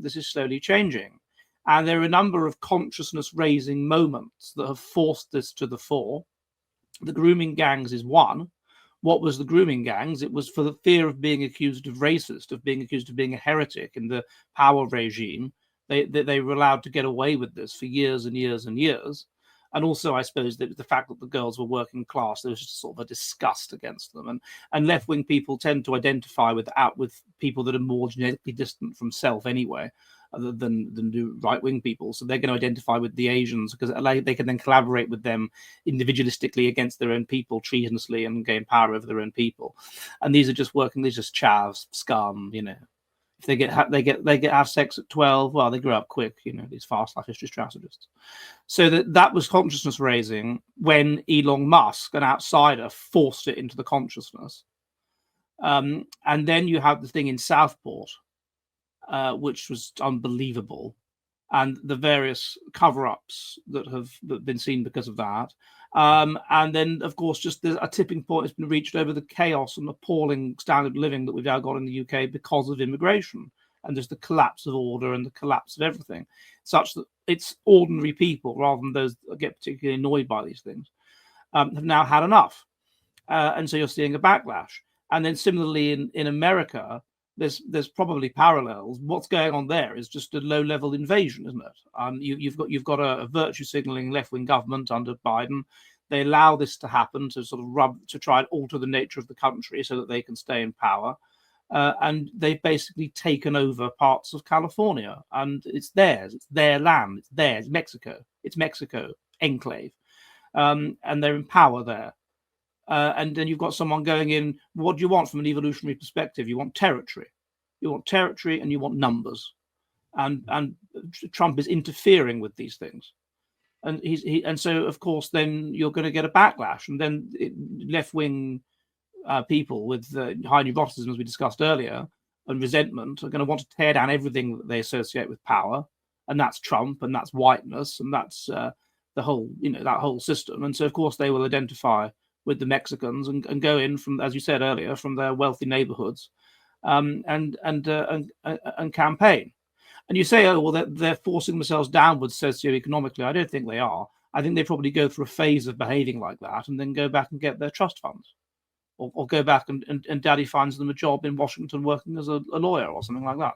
this is slowly changing. And there are a number of consciousness-raising moments that have forced this to the fore. The grooming gangs is one. What was the grooming gangs? It was for the fear of being accused of racist, of being accused of being a heretic in the power regime. They were allowed to get away with this for years and years and years. And also, I suppose, that the fact that the girls were working class, there was just sort of a disgust against them. And left-wing people tend to identify with people that are more genetically distant from self anyway, other than do right-wing people. So they're going to identify with the Asians because they can then collaborate with them individualistically against their own people, treasonously, and gain power over their own people. And these are just chavs, scum, If they get have sex at 12, well, they grow up quick, these fast life history strategists. So that was consciousness raising when Elon Musk, an outsider, forced it into the consciousness. And then you have the thing in Southport, which was unbelievable, and the various cover-ups that have been seen because of that. And then, of course, just a tipping point has been reached over the chaos and appalling standard of living that we've now got in the UK because of immigration, and there's the collapse of order and the collapse of everything, such that it's ordinary people, rather than those that get particularly annoyed by these things, have now had enough. And so you're seeing a backlash. And then similarly in America, there's probably parallels. What's going on there is just a low-level invasion, isn't it? You've got a virtue signaling left-wing government under Biden. They allow this to happen to sort of to try and alter the nature of the country so that they can stay in power. And they've basically taken over parts of California, and it's theirs. It's their land. It's theirs. Mexico. It's Mexico enclave, and they're in power there. And then you've got someone going in, what do you want from an evolutionary perspective? You want territory. You want territory and you want numbers. And Trump is interfering with these things. And and so, of course, then you're going to get a backlash. And then left-wing people with high neuroticism, as we discussed earlier, and resentment are going to want to tear down everything that they associate with power. And that's Trump, and that's whiteness, and that's the whole, that whole system. And so, of course, they will identify with the Mexicans and go in from, as you said earlier, from their wealthy neighborhoods, and campaign. And you say, oh, well, they're forcing themselves downwards socioeconomically. I don't think they are. I think they probably go through a phase of behaving like that and then go back and get their trust funds, or go back and Daddy finds them a job in Washington working as a lawyer or something like that.